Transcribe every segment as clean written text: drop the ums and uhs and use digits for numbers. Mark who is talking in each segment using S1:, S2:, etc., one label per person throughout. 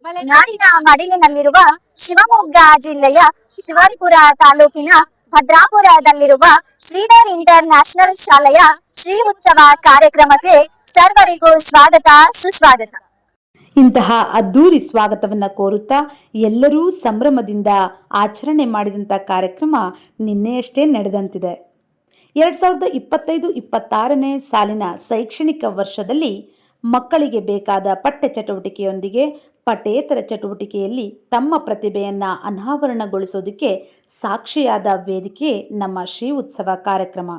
S1: ನಾಡಿನ ಮಡಿಲಿನಲ್ಲಿರುವ ಶಿವಮೊಗ್ಗ ಜಿಲ್ಲೆಯ ಶಿವರಿಪುರ ತಾಲೂಕಿನ ಭದ್ರಾಪುರದಲ್ಲಿರುವ ಶ್ರೀಧರ್ ಇಂಟರ್ ನ್ಯಾಷನಲ್ ಶಾಲೆಯ ಶ್ರೀ ಉತ್ಸವ ಕಾರ್ಯಕ್ರಮಕ್ಕೆ ಸರ್ವರಿಗೂ ಸ್ವಾಗತ ಸುಸ್ವಾಗತ.
S2: ಇಂತಹ ಅದ್ದೂರಿ ಸ್ವಾಗತವನ್ನ ಕೋರುತ್ತಾ ಎಲ್ಲರೂ ಸಂಭ್ರಮದಿಂದ ಆಚರಣೆ ಮಾಡಿದಂಥ ಕಾರ್ಯಕ್ರಮ ನಿನ್ನೆಯಷ್ಟೇ ನಡೆದಂತಿದೆ. 2025-26ನೇ ಸಾಲಿನ ಶೈಕ್ಷಣಿಕ ವರ್ಷದಲ್ಲಿ ಮಕ್ಕಳಿಗೆ ಬೇಕಾದ ಪಠ್ಯ ಚಟುವಟಿಕೆಯೊಂದಿಗೆ ಪಠ್ಯೇತರ ಚಟುವಟಿಕೆಯಲ್ಲಿ ತಮ್ಮ ಪ್ರತಿಭೆಯನ್ನು ಅನಾವರಣಗೊಳಿಸೋದಕ್ಕೆ ಸಾಕ್ಷಿಯಾದ ವೇದಿಕೆ ನಮ್ಮ ಶ್ರೀ ಉತ್ಸವ ಕಾರ್ಯಕ್ರಮ.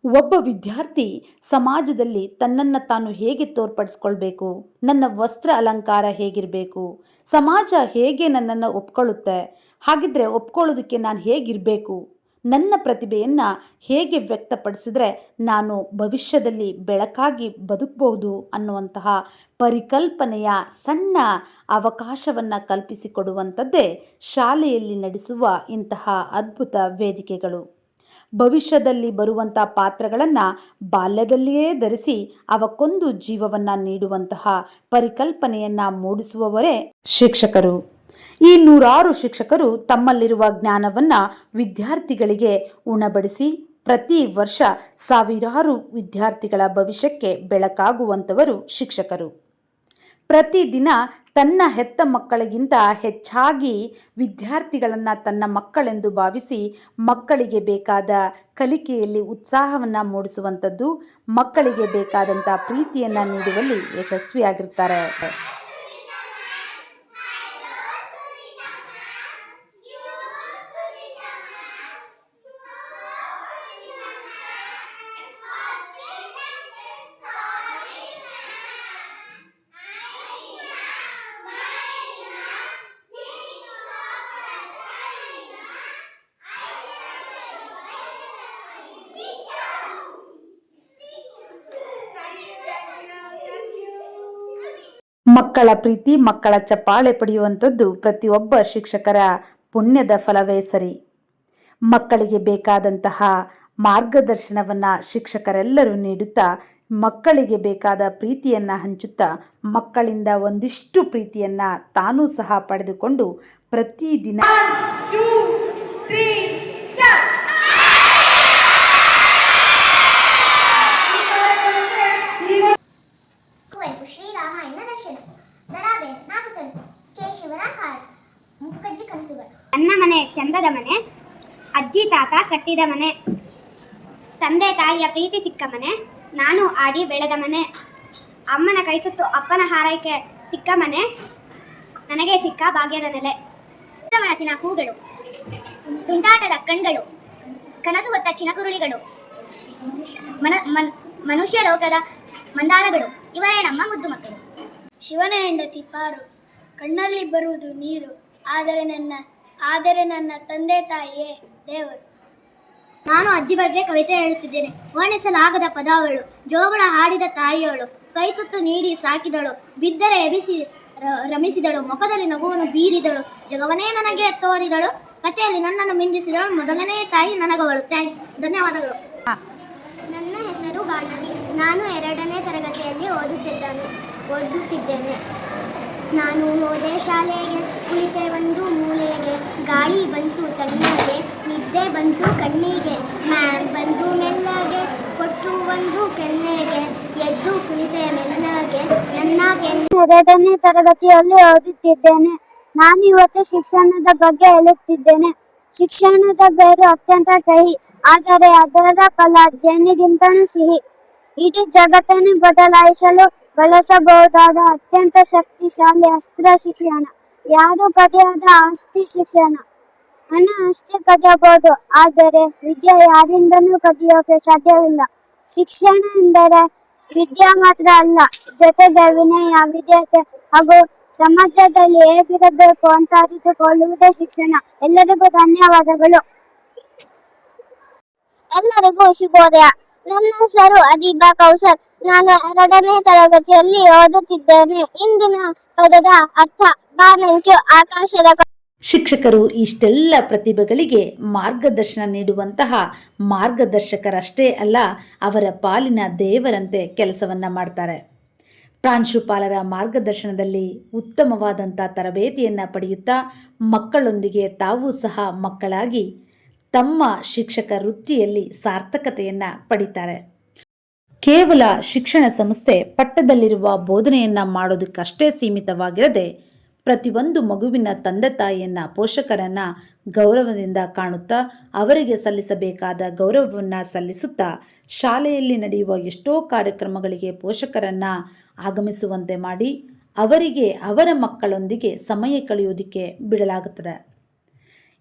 S2: ಒಬ್ಬ ವಿದ್ಯಾರ್ಥಿ ಸಮಾಜದಲ್ಲಿ ತನ್ನನ್ನು ತಾನು ಹೇಗೆ ತೋರ್ಪಡಿಸ್ಕೊಳ್ಬೇಕು, ನನ್ನ ವಸ್ತ್ರ ಅಲಂಕಾರ ಹೇಗಿರಬೇಕು, ಸಮಾಜ ಹೇಗೆ ನನ್ನನ್ನು ಒಪ್ಕೊಳ್ಳುತ್ತೆ, ಹಾಗಿದ್ರೆ ಒಪ್ಕೊಳ್ಳೋದಕ್ಕೆ ನಾನು ಹೇಗಿರಬೇಕು, ನನ್ನ ಪ್ರತಿಭೆಯನ್ನು ಹೇಗೆ ವ್ಯಕ್ತಪಡಿಸಿದ್ರೆ ನಾನು ಭವಿಷ್ಯದಲ್ಲಿ ಬೆಳಕಾಗಿ ಬದುಕಬಹುದು ಅನ್ನುವಂತಹ ಪರಿಕಲ್ಪನೆಯ ಸಣ್ಣ ಅವಕಾಶವನ್ನು ಕಲ್ಪಿಸಿಕೊಡುವಂಥದ್ದೇ ಶಾಲೆಯಲ್ಲಿ ನಡೆಸುವ ಇಂತಹ ಅದ್ಭುತ ವೇದಿಕೆಗಳು. ಭವಿಷ್ಯದಲ್ಲಿ ಬರುವಂಥ ಪಾತ್ರಗಳನ್ನು ಬಾಲ್ಯದಲ್ಲಿಯೇ ಧರಿಸಿ ಅವಕ್ಕೊಂದು ಜೀವವನ್ನು ನೀಡುವಂತಹ ಪರಿಕಲ್ಪನೆಯನ್ನು ಮೂಡಿಸುವವರೇ ಶಿಕ್ಷಕರು. ಈ ನೂರಾರು ಶಿಕ್ಷಕರು ತಮ್ಮಲ್ಲಿರುವ ಜ್ಞಾನವನ್ನು ವಿದ್ಯಾರ್ಥಿಗಳಿಗೆ ಉಣಬಡಿಸಿ ಪ್ರತಿ ವರ್ಷ ಸಾವಿರಾರು ವಿದ್ಯಾರ್ಥಿಗಳ ಭವಿಷ್ಯಕ್ಕೆ ಬೆಳಕಾಗುವಂಥವರು ಶಿಕ್ಷಕರು. ಪ್ರತಿದಿನ ತನ್ನ ಹೆತ್ತ ಮಕ್ಕಳಿಗಿಂತ ಹೆಚ್ಚಾಗಿ ವಿದ್ಯಾರ್ಥಿಗಳನ್ನು ತನ್ನ ಮಕ್ಕಳೆಂದು ಭಾವಿಸಿ ಮಕ್ಕಳಿಗೆ ಬೇಕಾದ ಕಲಿಕೆಯಲ್ಲಿ ಉತ್ಸಾಹವನ್ನು ಮೂಡಿಸುವಂಥದ್ದು, ಮಕ್ಕಳಿಗೆ ಬೇಕಾದಂಥ ಪ್ರೀತಿಯನ್ನು ನೀಡುವಲ್ಲಿ ಯಶಸ್ವಿಯಾಗಿರ್ತಾರೆ. ಮಕ್ಕಳ ಪ್ರೀತಿ, ಮಕ್ಕಳ ಚಪ್ಪಾಳೆ ಪಡೆಯುವಂಥದ್ದು ಪ್ರತಿಯೊಬ್ಬ ಶಿಕ್ಷಕರ ಪುಣ್ಯದ ಫಲವೇ ಸರಿ. ಮಕ್ಕಳಿಗೆ ಬೇಕಾದಂತಹ ಮಾರ್ಗದರ್ಶನವನ್ನು ಶಿಕ್ಷಕರೆಲ್ಲರೂ ನೀಡುತ್ತಾ ಮಕ್ಕಳಿಗೆ ಬೇಕಾದ ಪ್ರೀತಿಯನ್ನು ಹಂಚುತ್ತಾ ಮಕ್ಕಳಿಂದ ಒಂದಿಷ್ಟು ಪ್ರೀತಿಯನ್ನು ತಾನೂ ಸಹ ಪಡೆದುಕೊಂಡು ಪ್ರತಿದಿನ
S3: ನನ್ನ ಮನೆ ಚಂದದ ಮನೆ, ಅಜ್ಜಿ ತಾತ ಕಟ್ಟಿದ ಮನೆ, ತಂದೆ ತಾಯಿಯ ಪ್ರೀತಿ ಸಿಕ್ಕ ಮನೆ, ನಾನು ಆಡಿ ಬೆಳೆದ ಮನೆ, ಅಮ್ಮನ ಕೈತುತ್ತು ಅಪ್ಪನ ಹಾರೈಕೆ ಸಿಕ್ಕ ಮನೆ, ನನಗೆ ಸಿಕ್ಕ ಭಾಗ್ಯದ ನೆಲೆ. ಮನಸ್ಸಿನ ಹೂಗಳು, ತುಂಟಾಟದ ಕಣ್ಗಳು, ಕನಸು ಹೊತ್ತ ಚಿನಕುರುಳಿಗಳು, ಮನುಷ್ಯ ಲೋಕದ ಮಂದಾರಗಳು, ಇವರೇ ನಮ್ಮ ಮುದ್ದು ಮಕ್ಕಳು.
S4: ಶಿವನ ಹೆಂಡತಿ ಪಾರು, ಕಣ್ಣಲ್ಲಿ ಬರುವುದು ನೀರು, ಆದರೆ ನನ್ನ ತಂದೆ ತಾಯಿಯೇ ದೇವರು.
S3: ನಾನು ಅಜ್ಜಿ ಬಗ್ಗೆ ಕವಿತೆ ಹೇಳುತ್ತಿದ್ದೇನೆ. ವರ್ಣಿಸಲಾಗದ ಪದವಳು, ಜೋಗುಳ ಹಾಡಿದ ತಾಯಿಯವಳು, ಕೈತುತ್ತು ನೀಡಿ ಸಾಕಿದಳು, ಬಿದ್ದರೆ ಎಬಿಸಿ ರಮಿಸಿದಳು, ಮುಖದಲ್ಲಿ ನಗುವನ್ನು ಬೀರಿದಳು, ಜಗವನ್ನೇ ನನಗೆ ತೋರಿದಳು, ಕಥೆಯಲ್ಲಿ ನನ್ನನ್ನು ಮಿಂದಿಸಿದಳು, ಮೊದಲನೇ ತಾಯಿ ನನಗವಳು. ಧನ್ಯವಾದಗಳು.
S4: ನನ್ನ ಹೆಸರು ಬಾಣವಿ. ನಾನು 2ನೇ ತರಗತಿಯಲ್ಲಿ ಓದುತ್ತಿದ್ದೇನೆ. ನಾನು ಹೋದೆ ಶಾಲೆಗೆ, ಕುಳಿತೆ ಒಂದು ಮೂಲೆಗೆ, ಗಾಳಿ ಬಂತು ತಣ್ಣಗೆ, ನಿದ್ದೆ ಬಂತು ಕಣ್ಣಿಗೆ, ಮ್ಯಾಮ್ ಬಂದು ಮೆಲ್ಲಗೆ, ಕೊಟ್ಟು ಒಂದು ಕೆನ್ನೆಗೆ, ಎದ್ದು ಕುಳಿತೆ ಮೆಲ್ಲಗೆ, ನನ್ನ
S1: 2ನೇ ತರಗತಿಯಲ್ಲಿ ಓದುತ್ತಿದ್ದೇನೆ. ನಾನು ಇವತ್ತು ಶಿಕ್ಷಣದ ಬಗ್ಗೆ ಹೇಳುತ್ತಿದ್ದೇನೆ. ಶಿಕ್ಷಣದ ಬೇರು ಅತ್ಯಂತ ಕಹಿ, ಆದರೆ ಅದರ ಫಲ ಜೇನಿಗಿಂತನೂ ಸಿಹಿ. ಇಡೀ ಜಗತ್ತನ್ನು ಬದಲಾಯಿಸಲು ಬಳಸಬಹುದಾದ ಅತ್ಯಂತ ಶಕ್ತಿಶಾಲಿ ಅಸ್ತ್ರ ಶಿಕ್ಷಣ. ಯಾರು ಕದಿಯದ ಆಸ್ತಿ ಶಿಕ್ಷಣ. ಹಣ ಅಷ್ಟೇ ಕದಿಯಬಹುದು, ಆದರೆ ವಿದ್ಯೆ ಯಾರಿಂದನೂ ಕದಿಯೋಕೆ ಸಾಧ್ಯವಿಲ್ಲ. ಶಿಕ್ಷಣ ಎಂದರೆ ವಿದ್ಯೆ ಮಾತ್ರ ಅಲ್ಲ, ಜೊತೆಗೆ ವಿನಯ, ವಿದ್ಯತೆ ಹಾಗೂ ಸಮಾಜದಲ್ಲಿ ಹೇಗಿರಬೇಕು ಅಂತ ಅರಿತುಕೊಳ್ಳುವುದೇ ಶಿಕ್ಷಣ. ಎಲ್ಲರಿಗೂ ಧನ್ಯವಾದಗಳು. ಎಲ್ಲರಿಗೂ ಶುಭೋದಯ. ನನ್ನ ಹೆಸರು ಅದೀಬಾ ಕೌಸರ್. ನಾನು 2ನೇ ತರಗತಿಯಲ್ಲಿ ಓದುತ್ತಿದ್ದೇನೆ. ಇಂದಿನ ಪದದ ಅರ್ಥ ಬಾನಂಚು, ಆಕಾಶದ.
S2: ಶಿಕ್ಷಕರು ಇಷ್ಟೆಲ್ಲ ಪ್ರತಿಭೆಗಳಿಗೆ ಮಾರ್ಗದರ್ಶನ ನೀಡುವಂತಹ ಮಾರ್ಗದರ್ಶಕರಷ್ಟೇ ಅಲ್ಲ, ಅವರ ಪಾಲಿನ ದೇವರಂತೆ ಕೆಲಸವನ್ನ ಮಾಡ್ತಾರೆ. ಪ್ರಾಂಶುಪಾಲರ ಮಾರ್ಗದರ್ಶನದಲ್ಲಿ ಉತ್ತಮವಾದಂಥ ತರಬೇತಿಯನ್ನು ಪಡೆಯುತ್ತಾ ಮಕ್ಕಳೊಂದಿಗೆ ತಾವೂ ಸಹ ಮಕ್ಕಳಾಗಿ ತಮ್ಮ ಶಿಕ್ಷಕ ವೃತ್ತಿಯಲ್ಲಿ ಸಾರ್ಥಕತೆಯನ್ನು ಪಡಿತಾರೆ. ಕೇವಲ ಶಿಕ್ಷಣ ಸಂಸ್ಥೆ ಪಟ್ಟದಲ್ಲಿರುವ ಬೋಧನೆಯನ್ನು ಮಾಡೋದಕ್ಕಷ್ಟೇ ಸೀಮಿತವಾಗಿರದೆ ಪ್ರತಿಯೊಂದು ಮಗುವಿನ ತಂದೆ ತಾಯಿಯನ್ನು ಪೋಷಕರನ್ನು ಗೌರವದಿಂದ ಕಾಣುತ್ತಾ ಅವರಿಗೆ ಸಲ್ಲಿಸಬೇಕಾದ ಗೌರವವನ್ನು ಸಲ್ಲಿಸುತ್ತಾ ಶಾಲೆಯಲ್ಲಿ ನಡೆಯುವ ಎಷ್ಟೋ ಕಾರ್ಯಕ್ರಮಗಳಿಗೆ ಪೋಷಕರನ್ನು ಆಗಮಿಸುವಂತೆ ಮಾಡಿ ಅವರಿಗೆ ಅವರ ಮಕ್ಕಳೊಂದಿಗೆ ಸಮಯ ಕಳೆಯೋದಕ್ಕೆ ಬಿಡಲಾಗುತ್ತದೆ.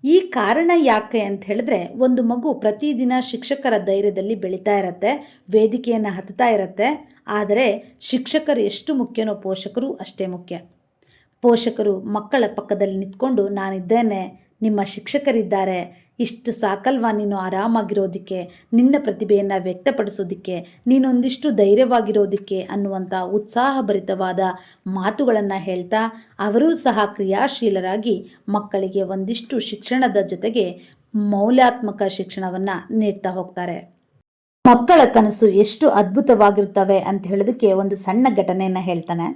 S2: ಈ ಕಾರಣ ಯಾಕೆ ಅಂತ ಹೇಳಿದ್ರೆ, ಒಂದು ಮಗು ಪ್ರತಿದಿನ ಶಿಕ್ಷಕರ ಧೈರ್ಯದಲ್ಲಿ ಬೆಳೀತಾ ಇರತ್ತೆ, ವೇದಿಕೆಯನ್ನು ಹತ್ತುತ್ತಾ ಇರತ್ತೆ. ಆದರೆ ಶಿಕ್ಷಕರು ಎಷ್ಟು ಮುಖ್ಯನೋ ಪೋಷಕರು ಅಷ್ಟೇ ಮುಖ್ಯ. ಪೋಷಕರು ಮಕ್ಕಳ ಪಕ್ಕದಲ್ಲಿ ನಿಂತ್ಕೊಂಡು ನಾನಿದ್ದೇನೆ, ನಿಮ್ಮ ಶಿಕ್ಷಕರಿದ್ದಾರೆ, ಇಷ್ಟು ಸಾಕಲ್ವಾ ನೀನು ಆರಾಮಾಗಿರೋದಕ್ಕೆ, ನಿನ್ನ ಪ್ರತಿಭೆಯನ್ನು ವ್ಯಕ್ತಪಡಿಸೋದಕ್ಕೆ, ನೀನೊಂದಿಷ್ಟು ಧೈರ್ಯವಾಗಿರೋದಕ್ಕೆ ಅನ್ನುವಂಥ ಉತ್ಸಾಹಭರಿತವಾದ ಮಾತುಗಳನ್ನು ಹೇಳ್ತಾ ಅವರೂ ಸಹ ಕ್ರಿಯಾಶೀಲರಾಗಿ ಮಕ್ಕಳಿಗೆ ಒಂದಿಷ್ಟು ಶಿಕ್ಷಣದ ಜೊತೆಗೆ ಮೌಲ್ಯಾತ್ಮಕ ಶಿಕ್ಷಣವನ್ನು ನೀಡ್ತಾ ಹೋಗ್ತಾರೆ. ಮಕ್ಕಳ ಕನಸು ಎಷ್ಟು ಅದ್ಭುತವಾಗಿರ್ತವೆ ಅಂತ ಹೇಳೋದಕ್ಕೆ ಒಂದು ಸಣ್ಣ ಘಟನೆಯನ್ನು ಹೇಳ್ತಾನೆ.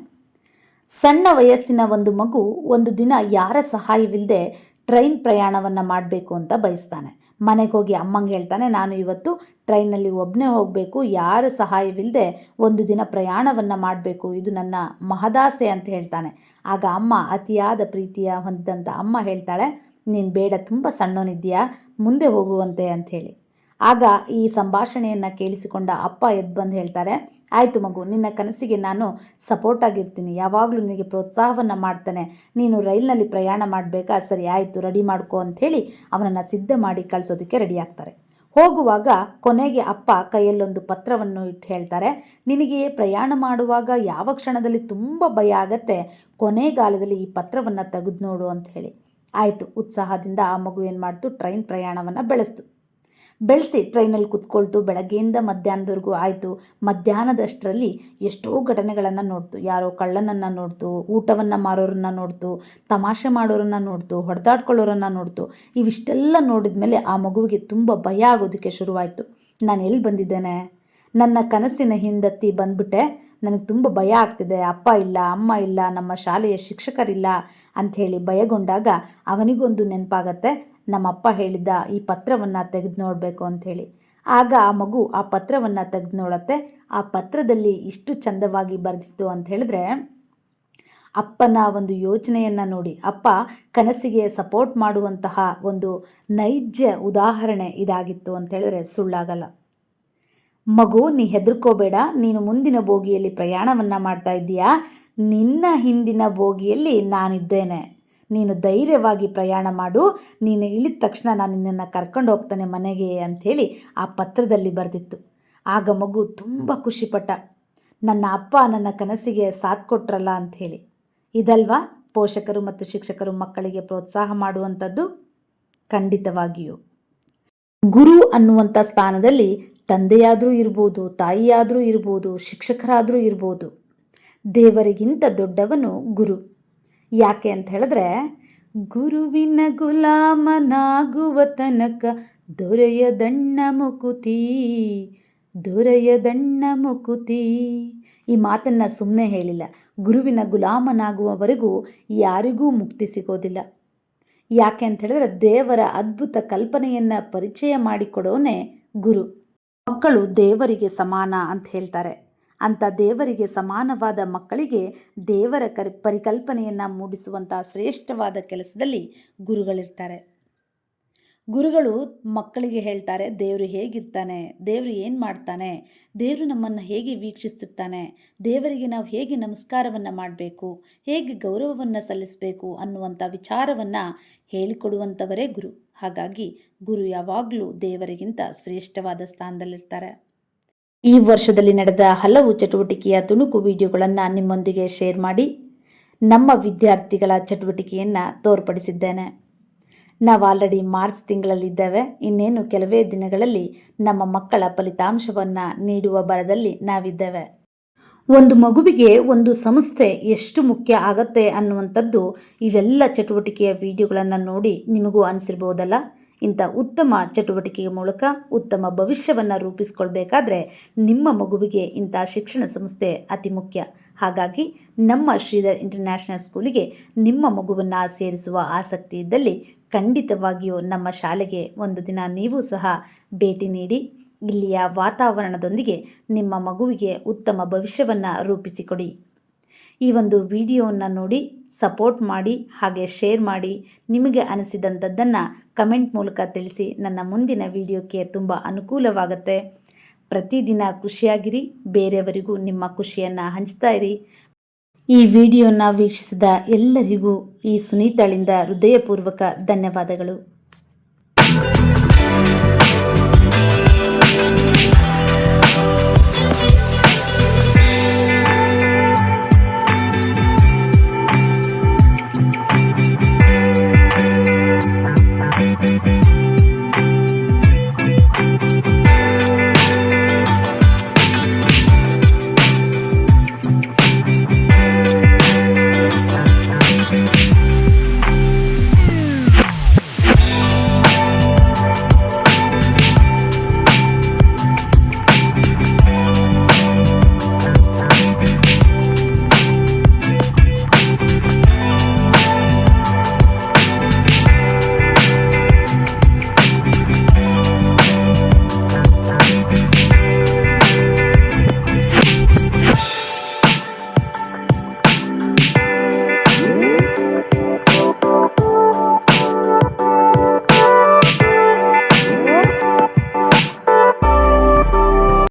S2: ಸಣ್ಣ ವಯಸ್ಸಿನ ಒಂದು ಮಗು ಒಂದು ದಿನ ಯಾರ ಸಹಾಯವಿಲ್ಲದೆ ಟ್ರೈನ್ ಪ್ರಯಾಣವನ್ನು ಮಾಡಬೇಕು ಅಂತ ಬಯಸ್ತಾನೆ. ಮನೆಗೆ ಹೋಗಿ ಅಮ್ಮಂಗೆ ಹೇಳ್ತಾನೆ, ನಾನು ಇವತ್ತು ಟ್ರೈನಲ್ಲಿ ಒಬ್ಬನೇ ಹೋಗಬೇಕು, ಯಾರ ಸಹಾಯವಿಲ್ಲದೆ ಒಂದು ದಿನ ಪ್ರಯಾಣವನ್ನು ಮಾಡಬೇಕು, ಇದು ನನ್ನ ಮಹದಾಸೆ ಅಂತ ಹೇಳ್ತಾನೆ. ಆಗ ಅಮ್ಮ, ಅತಿಯಾದ ಪ್ರೀತಿಯ ಹೊಂದಿದಂಥ ಅಮ್ಮ ಹೇಳ್ತಾಳೆ, ನೀನು ಬೇಡ, ತುಂಬ ಸಣ್ಣವನಿದ್ದೀಯಾ, ಮುಂದೆ ಹೋಗುವಂತೆ ಅಂಥೇಳಿ. ಆಗ ಈ ಸಂಭಾಷಣೆಯನ್ನು ಕೇಳಿಸಿಕೊಂಡ ಅಪ್ಪ ಎದ್ದು ಬಂದು ಹೇಳ್ತಾರೆ, ಆಯಿತು ಮಗು, ನಿನ್ನ ಕನಸಿಗೆ ನಾನು ಸಪೋರ್ಟ್ ಆಗಿರ್ತೀನಿ, ಯಾವಾಗಲೂ ನಿನಗೆ ಪ್ರೋತ್ಸಾಹವನ್ನು ಮಾಡ್ತಾನೆ, ನೀನು ರೈಲ್ನಲ್ಲಿ ಪ್ರಯಾಣ ಮಾಡಬೇಕಾ, ಸರಿ ಆಯಿತು ರೆಡಿ ಮಾಡ್ಕೋ ಅಂಥೇಳಿ ಅವನನ್ನು ಸಿದ್ಧ ಮಾಡಿ ಕಳಿಸೋದಕ್ಕೆ ರೆಡಿ ಆಗ್ತಾರೆ. ಹೋಗುವಾಗ ಕೊನೆಗೆ ಅಪ್ಪ ಕೈಯಲ್ಲೊಂದು ಪತ್ರವನ್ನು ಇಟ್ಟು ಹೇಳ್ತಾರೆ, ನಿನಗೆ ಪ್ರಯಾಣ ಮಾಡುವಾಗ ಯಾವ ಕ್ಷಣದಲ್ಲಿ ತುಂಬ ಭಯ ಆಗತ್ತೆ, ಕೊನೆಗಾಲದಲ್ಲಿ ಈ ಪತ್ರವನ್ನು ತೆಗೆದು ನೋಡು ಅಂತ ಹೇಳಿ. ಆಯಿತು, ಉತ್ಸಾಹದಿಂದ ಆ ಮಗು ಏನು ಮಾಡ್ತು, ಟ್ರೈನ್ ಪ್ರಯಾಣವನ್ನು ಬೆಳೆಸಿ ಟ್ರೈನಲ್ಲಿ ಕುತ್ಕೊಳ್ತು. ಬೆಳಗ್ಗೆಯಿಂದ ಮಧ್ಯಾಹ್ನದವರೆಗೂ ಆಯಿತು. ಮಧ್ಯಾಹ್ನದಷ್ಟರಲ್ಲಿ ಎಷ್ಟೋ ಘಟನೆಗಳನ್ನು ನೋಡ್ತು. ಯಾರೋ ಕಳ್ಳನನ್ನು ನೋಡ್ತು, ಊಟವನ್ನು ಮಾರೋರನ್ನು ನೋಡ್ತು, ತಮಾಷೆ ಮಾಡೋರನ್ನು ನೋಡ್ತು, ಹೊಡೆದಾಡ್ಕೊಳ್ಳೋರನ್ನು ನೋಡ್ತು. ಇವಿಷ್ಟೆಲ್ಲ ನೋಡಿದ ಮೇಲೆ ಆ ಮಗುವಿಗೆ ತುಂಬ ಭಯ ಆಗೋದಕ್ಕೆ ಶುರುವಾಯಿತು. ನಾನು ಎಲ್ಲಿ ಬಂದಿದ್ದೇನೆ, ನನ್ನ ಕನಸಿನ ಹಿಂದತ್ತಿ ಬಂದ್ಬಿಟ್ಟೆ, ನನಗೆ ತುಂಬ ಭಯ ಆಗ್ತಿದೆ, ಅಪ್ಪ ಇಲ್ಲ, ಅಮ್ಮ ಇಲ್ಲ, ನಮ್ಮ ಶಾಲೆಯ ಶಿಕ್ಷಕರಿಲ್ಲ ಅಂಥೇಳಿ ಭಯಗೊಂಡಾಗ ಅವನಿಗೊಂದು ನೆನಪಾಗತ್ತೆ, ನಮ್ಮಪ್ಪ ಹೇಳಿದ್ದ ಈ ಪತ್ರವನ್ನು ತೆಗೆದು ನೋಡಬೇಕು ಅಂಥೇಳಿ. ಆಗ ಆ ಮಗು ಆ ಪತ್ರವನ್ನು ತೆಗೆದು ನೋಡತ್ತೆ. ಆ ಪತ್ರದಲ್ಲಿ ಇಷ್ಟು ಚಂದವಾಗಿ ಬರೆದಿತ್ತು ಅಂತ ಹೇಳಿದ್ರೆ, ಅಪ್ಪನ ಒಂದು ಯೋಚನೆಯನ್ನು ನೋಡಿ ಅಪ್ಪ ಕನಸಿಗೆ ಸಪೋರ್ಟ್ ಮಾಡುವಂತಹ ಒಂದು ನೈಜ ಉದಾಹರಣೆ ಇದಾಗಿತ್ತು ಅಂತ ಹೇಳಿದ್ರೆ ಸುಳ್ಳಾಗಲ್ಲ. ಮಗು, ನೀ ಹೆದರ್ಕೋಬೇಡ, ನೀನು ಮುಂದಿನ ಬೋಗಿಯಲ್ಲಿ ಪ್ರಯಾಣವನ್ನು ಮಾಡ್ತಾ ಇದ್ದೀಯಾ, ನಿನ್ನ ಹಿಂದಿನ ಬೋಗಿಯಲ್ಲಿ ನಾನಿದ್ದೇನೆ, ನೀನು ಧೈರ್ಯವಾಗಿ ಪ್ರಯಾಣ ಮಾಡು, ನೀನು ಇಳಿದ ತಕ್ಷಣ ನಾನು ನಿನ್ನನ್ನು ಕರ್ಕೊಂಡು ಹೋಗ್ತಾನೆ ಮನೆಗೆ ಅಂಥೇಳಿ ಆ ಪತ್ರದಲ್ಲಿ ಬರೆದಿತ್ತು. ಆಗ ಮಗು ತುಂಬ ಖುಷಿಪಟ್ಟ, ನನ್ನ ಅಪ್ಪ ನನ್ನ ಕನಸಿಗೆ ಸಾಥ್ ಕೊಟ್ರಲ್ಲ ಅಂಥೇಳಿ. ಇದಲ್ವಾ ಪೋಷಕರು ಮತ್ತು ಶಿಕ್ಷಕರು ಮಕ್ಕಳಿಗೆ ಪ್ರೋತ್ಸಾಹ ಮಾಡುವಂಥದ್ದು? ಖಂಡಿತವಾಗಿಯೂ. ಗುರು ಅನ್ನುವಂಥ ಸ್ಥಾನದಲ್ಲಿ ತಂದೆಯಾದರೂ ಇರ್ಬೋದು, ತಾಯಿಯಾದರೂ ಇರ್ಬೋದು, ಶಿಕ್ಷಕರಾದರೂ ಇರ್ಬೋದು. ದೇವರಿಗಿಂತ ದೊಡ್ಡವನು ಗುರು. ಯಾಕೆ ಅಂತ ಹೇಳಿದ್ರೆ, ಗುರುವಿನ ಗುಲಾಮನಾಗುವ ತನಕ ದೊರೆಯದಣ್ಣ ಮುಕುತಿ. ಈ ಮಾತನ್ನು ಸುಮ್ಮನೆ ಹೇಳಿಲ್ಲ. ಗುರುವಿನ ಗುಲಾಮನಾಗುವವರೆಗೂ ಯಾರಿಗೂ ಮುಕ್ತಿ ಸಿಗೋದಿಲ್ಲ. ಯಾಕೆ ಅಂತ ಹೇಳಿದ್ರೆ, ದೇವರ ಅದ್ಭುತ ಕಲ್ಪನೆಯನ್ನು ಪರಿಚಯ ಮಾಡಿಕೊಡೋನೇ ಗುರು. ಮಕ್ಕಳು ದೇವರಿಗೆ ಸಮಾನ ಅಂತ ಹೇಳ್ತಾರೆ. ಅಂಥ ದೇವರಿಗೆ ಸಮಾನವಾದ ಮಕ್ಕಳಿಗೆ ದೇವರ ಪರಿಕಲ್ಪನೆಯನ್ನು ಮೂಡಿಸುವಂಥ ಶ್ರೇಷ್ಠವಾದ ಕೆಲಸದಲ್ಲಿ ಗುರುಗಳಿರ್ತಾರೆ. ಗುರುಗಳು ಮಕ್ಕಳಿಗೆ ಹೇಳ್ತಾರೆ, ದೇವರು ಹೇಗಿರ್ತಾನೆ, ದೇವರು ಏನು ಮಾಡ್ತಾನೆ, ದೇವರು ನಮ್ಮನ್ನು ಹೇಗೆ ವೀಕ್ಷಿಸ್ತಿರ್ತಾನೆ, ದೇವರಿಗೆ ನಾವು ಹೇಗೆ ನಮಸ್ಕಾರವನ್ನು ಮಾಡಬೇಕು, ಹೇಗೆ ಗೌರವವನ್ನು ಸಲ್ಲಿಸಬೇಕು ಅನ್ನುವಂಥ ವಿಚಾರವನ್ನು ಹೇಳಿಕೊಡುವಂಥವರೇ ಗುರು. ಹಾಗಾಗಿ ಗುರು ಯಾವಾಗಲೂ ದೇವರಿಗಿಂತ ಶ್ರೇಷ್ಠವಾದ ಸ್ಥಾನದಲ್ಲಿರ್ತಾರೆ. ಈ ವರ್ಷದಲ್ಲಿ ನಡೆದ ಹಲವು ಚಟುವಟಿಕೆಯ ತುಣುಕು ವಿಡಿಯೋಗಳನ್ನು ನಿಮ್ಮೊಂದಿಗೆ ಶೇರ್ ಮಾಡಿ ನಮ್ಮ ವಿದ್ಯಾರ್ಥಿಗಳ ಚಟುವಟಿಕೆಯನ್ನು ತೋರ್ಪಡಿಸಿದ್ದೇನೆ. ನಾವು ಆಲ್ರೆಡಿ ಮಾರ್ಚ್ ತಿಂಗಳಲ್ಲಿದ್ದೇವೆ. ಇನ್ನೇನು ಕೆಲವೇ ದಿನಗಳಲ್ಲಿ ನಮ್ಮ ಮಕ್ಕಳ ಫಲಿತಾಂಶವನ್ನು ನೀಡುವ ಭರದಲ್ಲಿ ನಾವಿದ್ದೇವೆ. ಒಂದು ಮಗುವಿಗೆ ಒಂದು ಸಂಸ್ಥೆ ಎಷ್ಟು ಮುಖ್ಯ ಆಗತ್ತೆ ಅನ್ನುವಂಥದ್ದು ಇವೆಲ್ಲ ಚಟುವಟಿಕೆಯ ವಿಡಿಯೋಗಳನ್ನು ನೋಡಿ ನಿಮಗೂ ಅನಿಸಿರ್ಬೋದಲ್ಲ. ಇಂಥ ಉತ್ತಮ ಚಟುವಟಿಕೆಯ ಮೂಲಕ ಉತ್ತಮ ಭವಿಷ್ಯವನ್ನು ರೂಪಿಸ್ಕೊಳ್ಬೇಕಾದ್ರೆ ನಿಮ್ಮ ಮಗುವಿಗೆ ಇಂಥ ಶಿಕ್ಷಣ ಸಂಸ್ಥೆ ಅತಿ ಮುಖ್ಯ. ಹಾಗಾಗಿ ನಮ್ಮ ಶ್ರೀಧರ್ ಇಂಟರ್ನ್ಯಾಷನಲ್ ಸ್ಕೂಲಿಗೆ ನಿಮ್ಮ ಮಗುವನ್ನು ಸೇರಿಸುವ ಆಸಕ್ತಿ ಇದ್ದಲ್ಲಿ ಖಂಡಿತವಾಗಿಯೂ ನಮ್ಮ ಶಾಲೆಗೆ ಒಂದು ದಿನ ನೀವು ಸಹ ಭೇಟಿ ನೀಡಿ ಇಲ್ಲಿಯ ವಾತಾವರಣದೊಂದಿಗೆ ನಿಮ್ಮ ಮಗುವಿಗೆ ಉತ್ತಮ ಭವಿಷ್ಯವನ್ನು ರೂಪಿಸಿಕೊಡಿ. ಈ ಒಂದು ವಿಡಿಯೋವನ್ನು ನೋಡಿ ಸಪೋರ್ಟ್ ಮಾಡಿ, ಹಾಗೆ ಶೇರ್ ಮಾಡಿ. ನಿಮಗೆ ಅನಿಸಿದಂಥದ್ದನ್ನು ಕಮೆಂಟ್ ಮೂಲಕ ತಿಳಿಸಿ. ನನ್ನ ಮುಂದಿನ ವಿಡಿಯೋಕ್ಕೆ ತುಂಬ ಅನುಕೂಲವಾಗುತ್ತೆ. ಪ್ರತಿದಿನ ಖುಷಿಯಾಗಿರಿ, ಬೇರೆಯವರಿಗೂ ನಿಮ್ಮ ಖುಷಿಯನ್ನು ಹಂಚ್ತಾ ಇರಿ. ಈ ವಿಡಿಯೋನ ವೀಕ್ಷಿಸಿದ ಎಲ್ಲರಿಗೂ ಈ ಸುನೀತಾಳಿಂದ ಹೃದಯಪೂರ್ವಕ ಧನ್ಯವಾದಗಳು.